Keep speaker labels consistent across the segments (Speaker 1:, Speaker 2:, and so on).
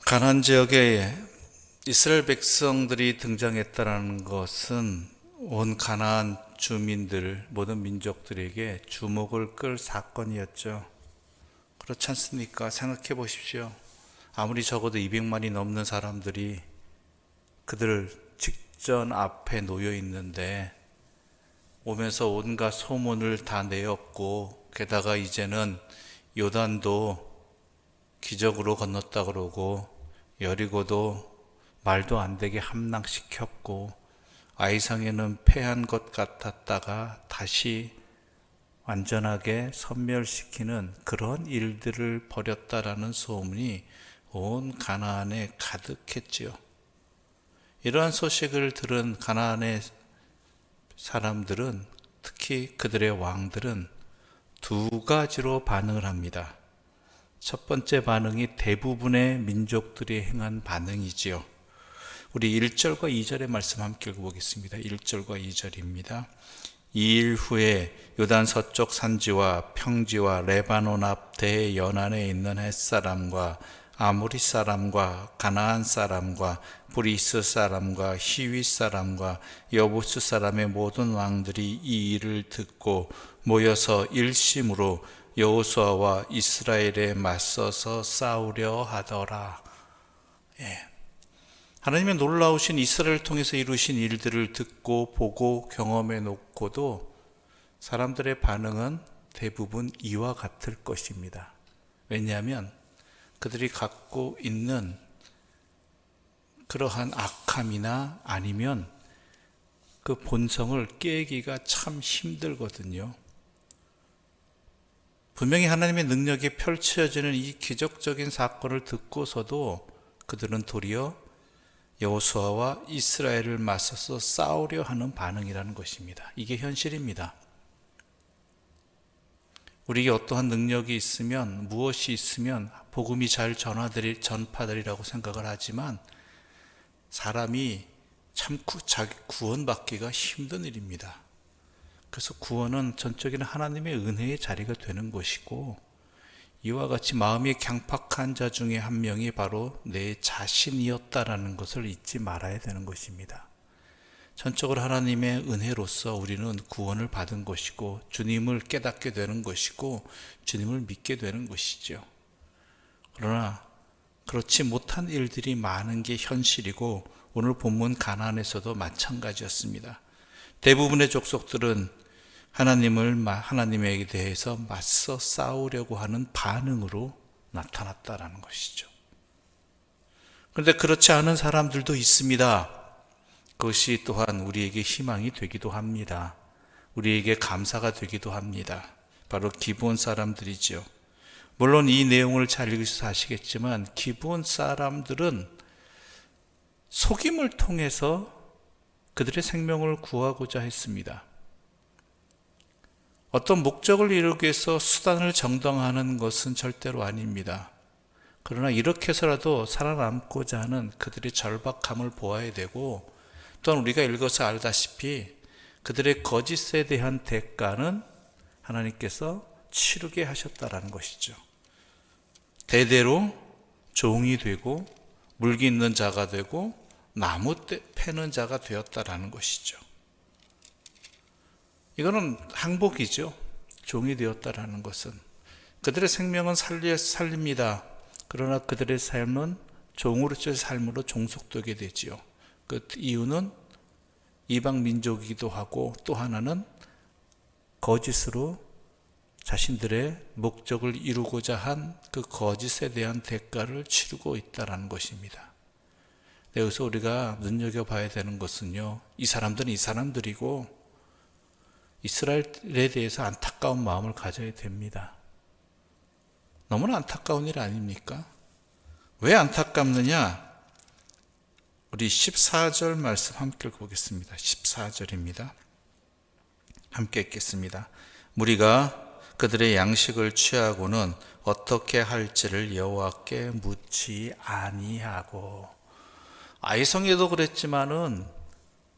Speaker 1: 가나안 지역에 이스라엘 백성들이 등장했다는 것은 온 가나안 주민들, 모든 민족들에게 주목을 끌 사건이었죠. 그렇지 않습니까? 생각해 보십시오. 아무리 적어도 200만이 넘는 사람들이 그들 직전 앞에 놓여 있는데 오면서 온갖 소문을 다 내었고, 게다가 이제는 요단도 기적으로 건넜다 그러고 여리고도 말도 안 되게 함락시켰고 아이성에는 패한 것 같았다가 다시 완전하게 섬멸시키는 그런 일들을 벌였다라는 소문이 온 가나안에 가득했지요. 이러한 소식을 들은 가나안의 사람들은, 특히 그들의 왕들은 두 가지로 반응을 합니다. 첫 번째 반응이 대부분의 민족들이 행한 반응이지요. 우리 1절과 2절의 말씀 함께 읽어보겠습니다. 1절과 2절입니다. 2일 후에 요단 서쪽 산지와 평지와 레바논 앞 대연안에 있는 햇사람과 아모리 사람과 가나안 사람과 브리스 사람과 히윗 사람과 여부스 사람의 모든 왕들이 이 일을 듣고 모여서 일심으로 여호수아와 이스라엘에 맞서서 싸우려 하더라. 하나님의 놀라우신 이스라엘을 통해서 이루신 일들을 듣고 보고 경험해 놓고도 사람들의 반응은 대부분 이와 같을 것입니다. 왜냐하면 그들이 갖고 있는 그러한 악함이나 아니면 그 본성을 깨기가 참 힘들거든요. 분명히 하나님의 능력이 펼쳐지는 이 기적적인 사건을 듣고서도 그들은 도리어 여호수아와 이스라엘을 맞서서 싸우려 하는 반응이라는 것입니다. 이게 현실입니다. 우리에게 어떠한 능력이 있으면, 무엇이 있으면 복음이 잘 전파되리라고 생각을 하지만 사람이 참 자기 구원받기가 힘든 일입니다. 그래서 구원은 전적인 하나님의 은혜의 자리가 되는 것이고, 이와 같이 마음이 강팍한 자 중에 한 명이 바로 내 자신이었다라는 것을 잊지 말아야 되는 것입니다. 전적으로 하나님의 은혜로서 우리는 구원을 받은 것이고 주님을 깨닫게 되는 것이고 주님을 믿게 되는 것이죠. 그러나 그렇지 못한 일들이 많은 게 현실이고 오늘 본문 가나안에서도 마찬가지였습니다. 대부분의 족속들은 하나님에 대해서 맞서 싸우려고 하는 반응으로 나타났다라는 것이죠. 그런데 그렇지 않은 사람들도 있습니다. 그것이 또한 우리에게 희망이 되기도 합니다. 우리에게 감사가 되기도 합니다. 바로 기브온 사람들이죠. 물론 이 내용을 잘 읽으셔서 아시겠지만 기브온 사람들은 속임을 통해서 그들의 생명을 구하고자 했습니다. 어떤 목적을 이루기 위해서 수단을 정당화하는 것은 절대로 아닙니다. 그러나 이렇게 해서라도 살아남고자 하는 그들의 절박함을 보아야 되고, 또한 우리가 읽어서 알다시피 그들의 거짓에 대한 대가는 하나님께서 치르게 하셨다라는 것이죠. 대대로 종이 되고 물기 있는 자가 되고 나무 패는 자가 되었다라는 것이죠. 이거는 항복이죠. 종이 되었다라는 것은. 그들의 생명은 살립니다. 그러나 그들의 삶은 종으로서의 삶으로 종속되게 되지요. 그 이유는 이방 민족이기도 하고 또 하나는 거짓으로 자신들의 목적을 이루고자 한 그 거짓에 대한 대가를 치르고 있다는 것입니다. 여기서 우리가 눈여겨봐야 되는 것은요, 이 사람들은 이 사람들이고 이스라엘에 대해서 안타까운 마음을 가져야 됩니다. 너무나 안타까운 일 아닙니까? 왜 안타깝느냐? 우리 14절 말씀 함께 읽어보겠습니다. 14절입니다. 함께 읽겠습니다. 무리가 그들의 양식을 취하고는 어떻게 할지를 여호와께 묻지 아니하고. 아이성에도 그랬지만은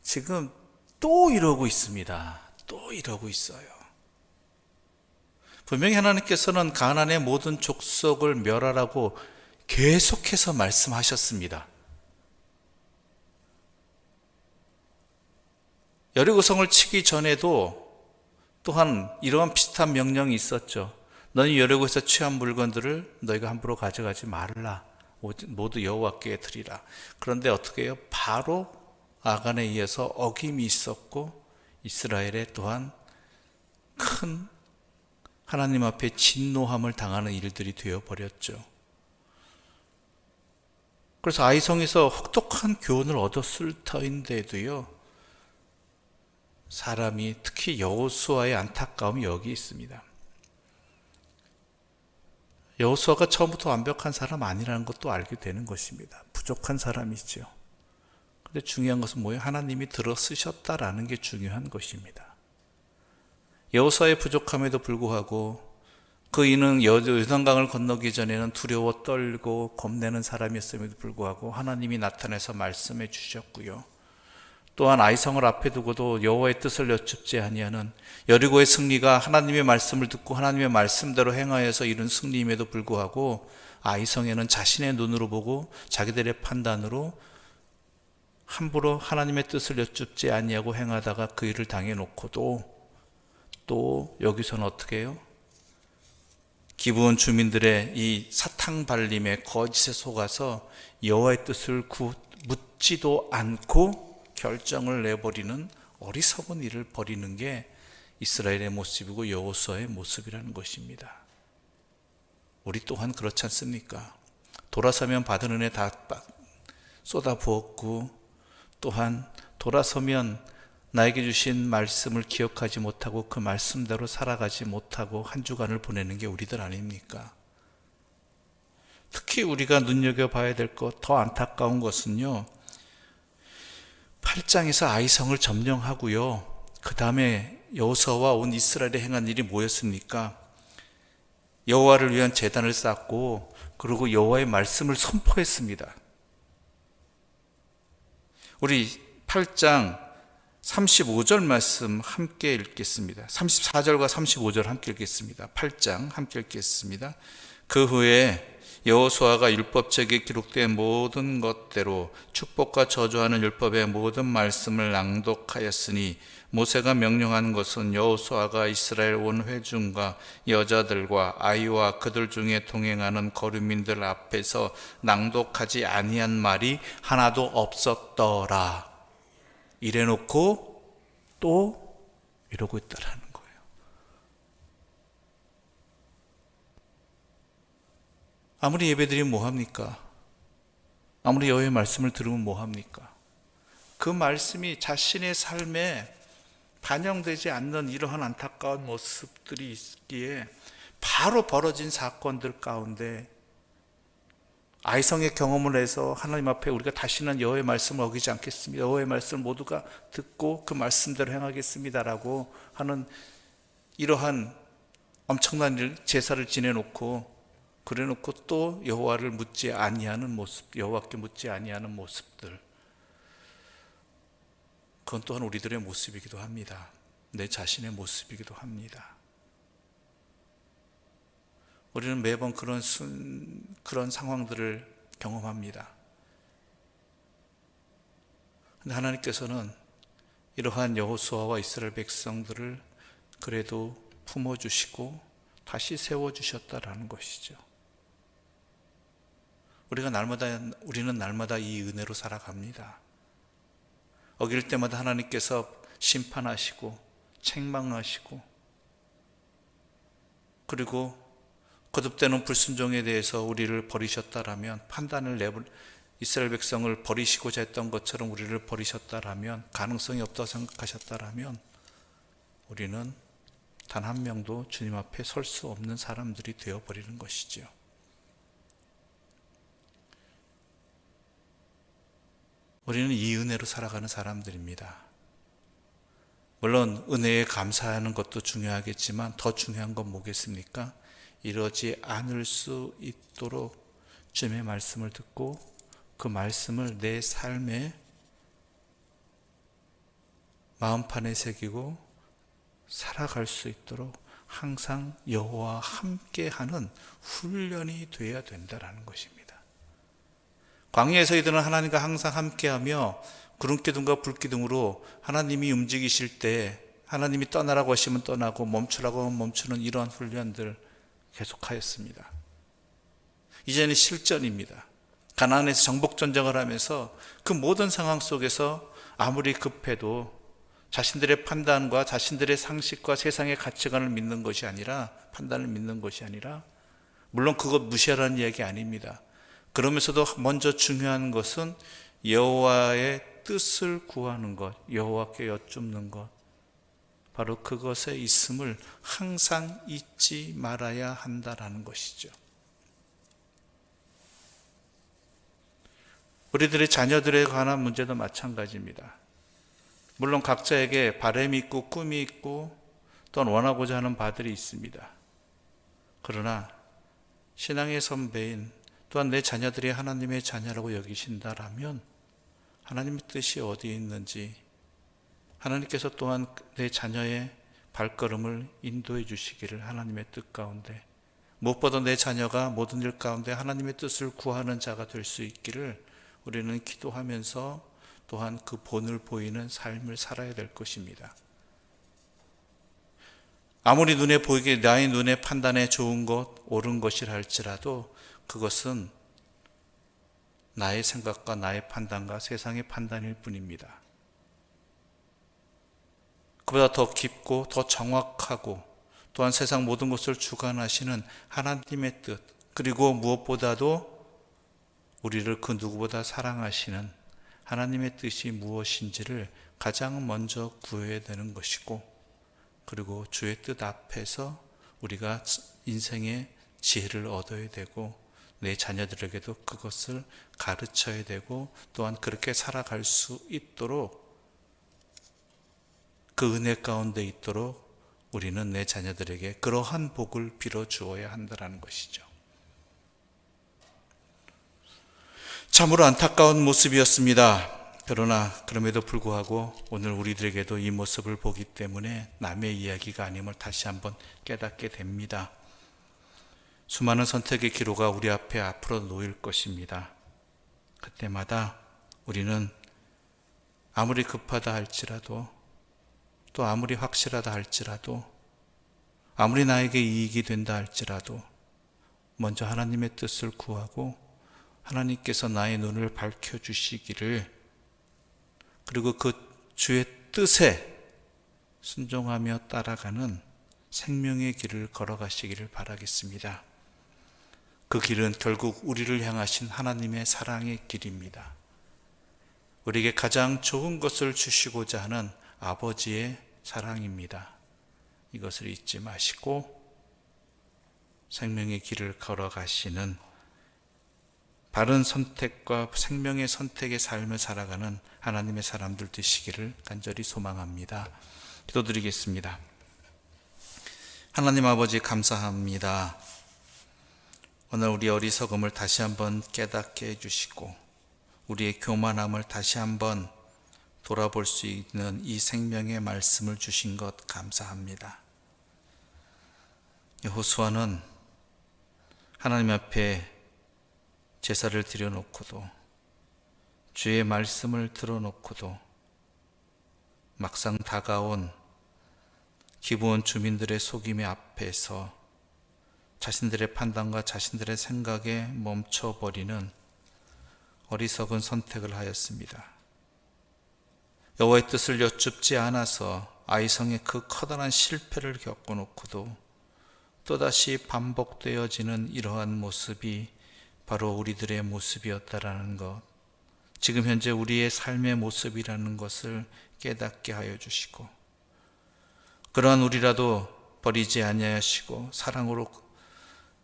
Speaker 1: 지금 또 이러고 있습니다. 또 이러고 있어요. 분명히 하나님께서는 가나안의 모든 족속을 멸하라고 계속해서 말씀하셨습니다. 여리고성을 치기 전에도 또한 이러한 비슷한 명령이 있었죠. 너희 여리고에서 취한 물건들을 너희가 함부로 가져가지 말라. 모두 여호와께 드리라. 그런데 어떻게 해요? 바로 아간에 의해서 어김이 있었고 이스라엘에 또한 큰 하나님 앞에 진노함을 당하는 일들이 되어버렸죠. 그래서 아이성에서 혹독한 교훈을 얻었을 터인데도요, 사람이 특히 여호수아의 안타까움이 여기 있습니다. 여호수아가 처음부터 완벽한 사람 아니라는 것도 알게 되는 것입니다. 부족한 사람이죠. 그런데 중요한 것은 뭐예요? 하나님이 들어 쓰셨다라는 게 중요한 것입니다. 여호수아의 부족함에도 불구하고 그 이는 요단강을 건너기 전에는 두려워 떨고 겁내는 사람이었음에도 불구하고 하나님이 나타나서 말씀해 주셨고요. 또한 아이성을 앞에 두고도 여호와의 뜻을 여쭙지 아니하는 여리고의 승리가 하나님의 말씀을 듣고 하나님의 말씀대로 행하여서 이룬 승리임에도 불구하고 아이성에는 자신의 눈으로 보고 자기들의 판단으로 함부로 하나님의 뜻을 여쭙지 아니하고 행하다가 그 일을 당해놓고도 또 여기서는 어떻게 해요? 기브온 주민들의 이 사탕 발림에 거짓에 속아서 여호와의 뜻을 묻지도 않고 결정을 내버리는 어리석은 일을 벌이는 게 이스라엘의 모습이고 여호수아의 모습이라는 것입니다. 우리 또한 그렇지 않습니까? 돌아서면 받은 은혜 다 쏟아 부었고 또한 돌아서면 나에게 주신 말씀을 기억하지 못하고 그 말씀대로 살아가지 못하고 한 주간을 보내는 게 우리들 아닙니까? 특히 우리가 눈여겨봐야 될 것, 더 안타까운 것은요, 8장에서 아이성을 점령하고요, 그 다음에 여호수아와 온 이스라엘에 행한 일이 뭐였습니까? 여호와를 위한 제단을 쌓고 그리고 여호와의 말씀을 선포했습니다. 우리 8장 35절 말씀 함께 읽겠습니다. 34절과 35절 함께 읽겠습니다. 8장 함께 읽겠습니다. 그 후에 여호수아가 율법책에 기록된 모든 것대로 축복과 저주하는 율법의 모든 말씀을 낭독하였으니 모세가 명령한 것은 여호수아가 이스라엘 온 회중과 여자들과 아이와 그들 중에 동행하는 거류민들 앞에서 낭독하지 아니한 말이 하나도 없었더라. 이래놓고 또 이러고 있다라는 거예요. 아무리 예배드리면 뭐합니까? 아무리 여호와의 말씀을 들으면 뭐합니까? 그 말씀이 자신의 삶에 반영되지 않는 이러한 안타까운 모습들이 있기에 바로 벌어진 사건들 가운데 아이성의 경험을 해서 하나님 앞에 우리가 다시는 여호와의 말씀을 어기지 않겠습니다. 여호와의 말씀을 모두가 듣고 그 말씀대로 행하겠습니다라고 하는 이러한 엄청난 제사를 지내놓고 그래놓고 또 여호와를 묻지 아니하는 모습, 여호와께 묻지 아니하는 모습들, 그건 또한 우리들의 모습이기도 합니다. 내 자신의 모습이기도 합니다. 우리는 매번 그런 상황들을 경험합니다. 그런데 하나님께서는 이러한 여호수아와 이스라엘 백성들을 그래도 품어주시고 다시 세워주셨다라는 것이죠. 우리는 날마다 이 은혜로 살아갑니다. 어길 때마다 하나님께서 심판하시고 책망하시고 그리고 거듭되는 불순종에 대해서 우리를 버리셨다라면 이스라엘 백성을 버리시고자 했던 것처럼 우리를 버리셨다라면 가능성이 없다고 생각하셨다라면 우리는 단 한 명도 주님 앞에 설 수 없는 사람들이 되어버리는 것이죠. 우리는 이 은혜로 살아가는 사람들입니다. 물론 은혜에 감사하는 것도 중요하겠지만 더 중요한 건 뭐겠습니까? 이러지 않을 수 있도록 주님의 말씀을 듣고 그 말씀을 내 삶의 마음판에 새기고 살아갈 수 있도록 항상 여호와와 함께하는 훈련이 되어야 된다는 것입니다. 광야에서 이들은 하나님과 항상 함께하며 구름기둥과 불기둥으로 하나님이 움직이실 때 하나님이 떠나라고 하시면 떠나고 멈추라고 하면 멈추는 이러한 훈련들 계속하였습니다. 이제는 실전입니다. 가나안에서 정복전쟁을 하면서 그 모든 상황 속에서 아무리 급해도 자신들의 판단과 자신들의 상식과 세상의 가치관을 믿는 것이 아니라, 판단을 믿는 것이 아니라, 물론 그것 무시하라는 이야기 아닙니다. 그러면서도 먼저 중요한 것은 여호와의 뜻을 구하는 것, 여호와께 여쭙는 것, 바로 그것에 있음을 항상 잊지 말아야 한다라는 것이죠. 우리들의 자녀들에 관한 문제도 마찬가지입니다. 물론 각자에게 바람이 있고 꿈이 있고 또한 원하고자 하는 바들이 있습니다. 그러나 신앙의 선배인 또한 내 자녀들이 하나님의 자녀라고 여기신다라면 하나님의 뜻이 어디에 있는지, 하나님께서 또한 내 자녀의 발걸음을 인도해 주시기를 하나님의 뜻 가운데, 무엇보다 내 자녀가 모든 일 가운데 하나님의 뜻을 구하는 자가 될 수 있기를 우리는 기도하면서 또한 그 본을 보이는 삶을 살아야 될 것입니다. 아무리 눈에 보이게 나의 눈에 판단에 좋은 것, 옳은 것이라 할지라도 그것은 나의 생각과 나의 판단과 세상의 판단일 뿐입니다. 그보다 더 깊고 더 정확하고 또한 세상 모든 것을 주관하시는 하나님의 뜻, 그리고 무엇보다도 우리를 그 누구보다 사랑하시는 하나님의 뜻이 무엇인지를 가장 먼저 구해야 되는 것이고, 그리고 주의 뜻 앞에서 우리가 인생의 지혜를 얻어야 되고 내 자녀들에게도 그것을 가르쳐야 되고 또한 그렇게 살아갈 수 있도록, 그 은혜 가운데 있도록 우리는 내 자녀들에게 그러한 복을 빌어 주어야 한다는 것이죠. 참으로 안타까운 모습이었습니다. 그러나 그럼에도 불구하고 오늘 우리들에게도 이 모습을 보기 때문에 남의 이야기가 아님을 다시 한번 깨닫게 됩니다. 수많은 선택의 기로가 우리 앞에 앞으로 놓일 것입니다. 그때마다 우리는 아무리 급하다 할지라도, 또 아무리 확실하다 할지라도, 아무리 나에게 이익이 된다 할지라도 먼저 하나님의 뜻을 구하고 하나님께서 나의 눈을 밝혀주시기를, 그리고 그 주의 뜻에 순종하며 따라가는 생명의 길을 걸어가시기를 바라겠습니다. 그 길은 결국 우리를 향하신 하나님의 사랑의 길입니다. 우리에게 가장 좋은 것을 주시고자 하는 아버지의 사랑입니다. 이것을 잊지 마시고 생명의 길을 걸어가시는 바른 선택과 생명의 선택의 삶을 살아가는 하나님의 사람들 되시기를 간절히 소망합니다. 기도드리겠습니다. 하나님 아버지 감사합니다. 오늘 우리 어리석음을 다시 한번 깨닫게 해주시고 우리의 교만함을 다시 한번 돌아볼 수 있는 이 생명의 말씀을 주신 것 감사합니다. 여호수아는 하나님 앞에 제사를 드려놓고도, 주의 말씀을 들어놓고도 막상 다가온 기브온 주민들의 속임의 앞에서 자신들의 판단과 자신들의 생각에 멈춰버리는 어리석은 선택을 하였습니다. 여호와의 뜻을 여쭙지 않아서 아이성의 그 커다란 실패를 겪어놓고도 또다시 반복되어지는 이러한 모습이 바로 우리들의 모습이었다라는 것, 지금 현재 우리의 삶의 모습이라는 것을 깨닫게 하여 주시고, 그러한 우리라도 버리지 아니하시고 사랑으로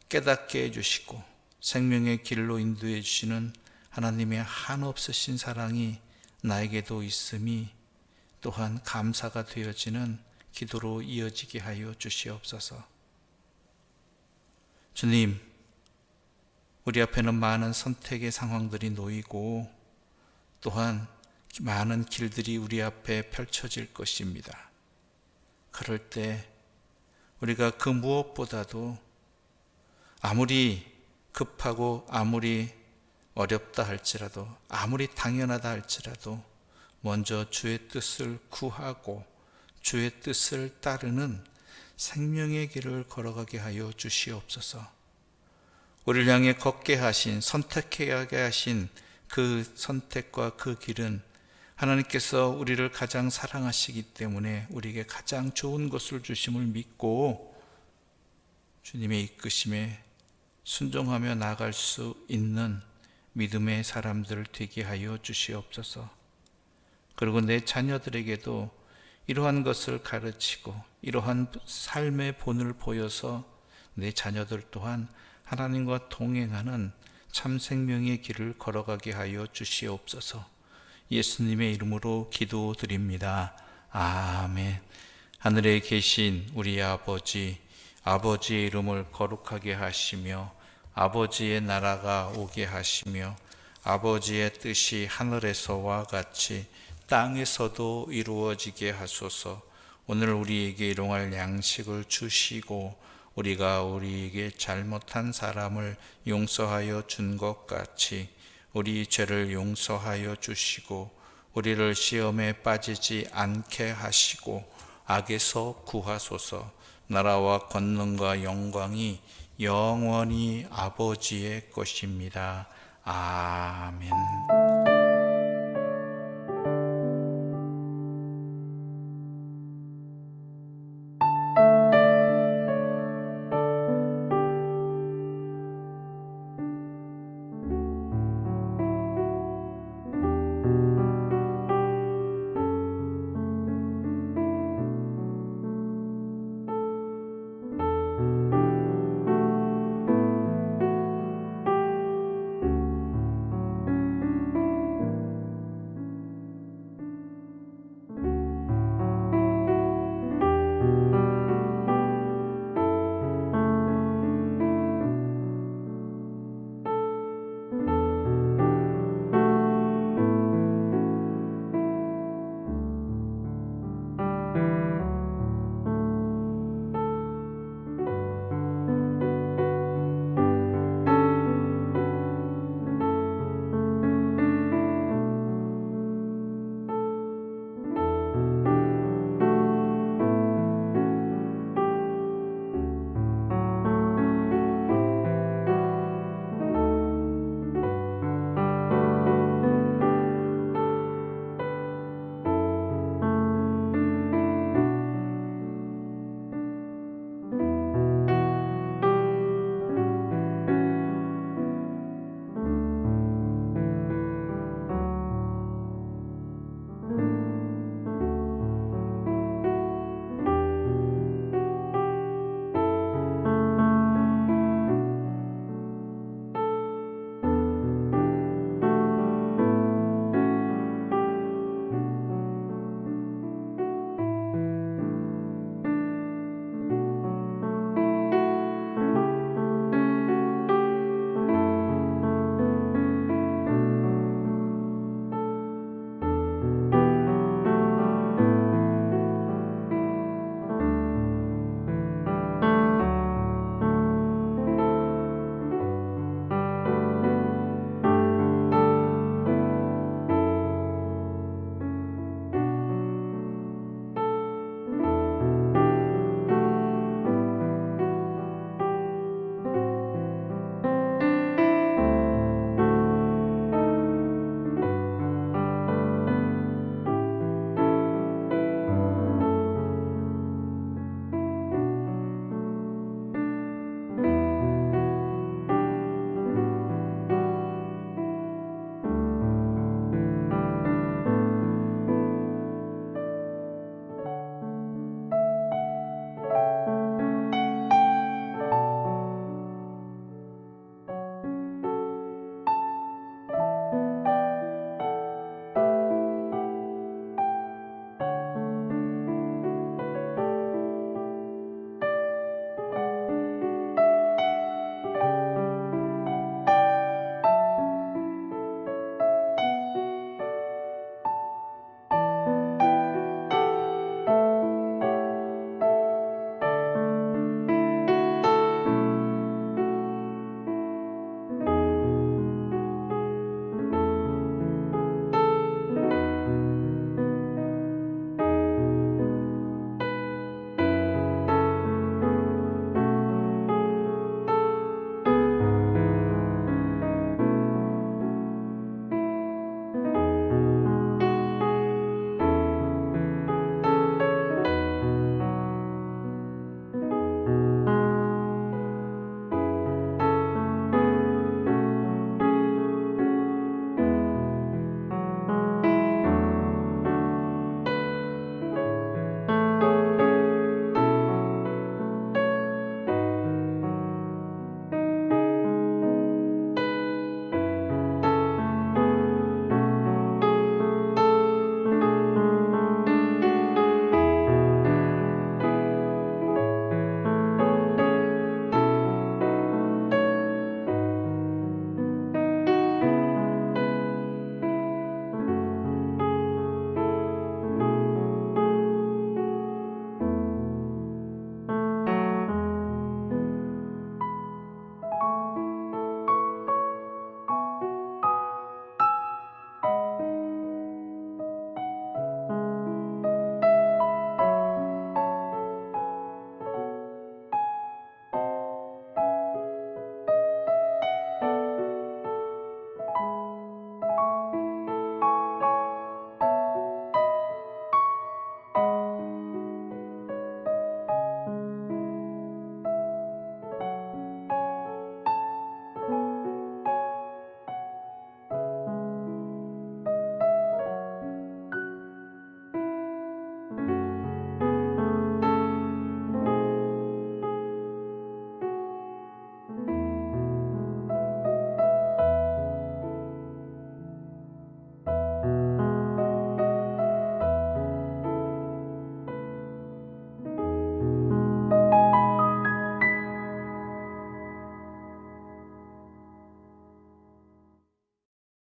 Speaker 1: 깨닫게 해주시고 생명의 길로 인도해 주시는 하나님의 한없으신 사랑이 나에게도 있음이 또한 감사가 되어지는 기도로 이어지게 하여 주시옵소서. 주님, 우리 앞에는 많은 선택의 상황들이 놓이고 또한 많은 길들이 우리 앞에 펼쳐질 것입니다. 그럴 때 우리가 그 무엇보다도 아무리 급하고 아무리 어렵다 할지라도, 아무리 당연하다 할지라도 먼저 주의 뜻을 구하고 주의 뜻을 따르는 생명의 길을 걸어가게 하여 주시옵소서. 우리를 향해 걷게 하신, 선택하게 하신 그 선택과 그 길은 하나님께서 우리를 가장 사랑하시기 때문에 우리에게 가장 좋은 것을 주심을 믿고 주님의 이끄심에 순종하며 나아갈 수 있는 믿음의 사람들 되게 하여 주시옵소서. 그리고 내 자녀들에게도 이러한 것을 가르치고 이러한 삶의 본을 보여서 내 자녀들 또한 하나님과 동행하는 참 생명의 길을 걸어가게 하여 주시옵소서. 예수님의 이름으로 기도드립니다. 아멘. 하늘에 계신 우리 아버지, 아버지의 이름을 거룩하게 하시며 아버지의 나라가 오게 하시며 아버지의 뜻이 하늘에서와 같이 땅에서도 이루어지게 하소서. 오늘 우리에게 일용할 양식을 주시고 우리가 우리에게 잘못한 사람을 용서하여 준 것 같이 우리 죄를 용서하여 주시고 우리를 시험에 빠지지 않게 하시고 악에서 구하소서. 나라와 권능과 영광이 영원히 아버지의 것입니다. 아멘.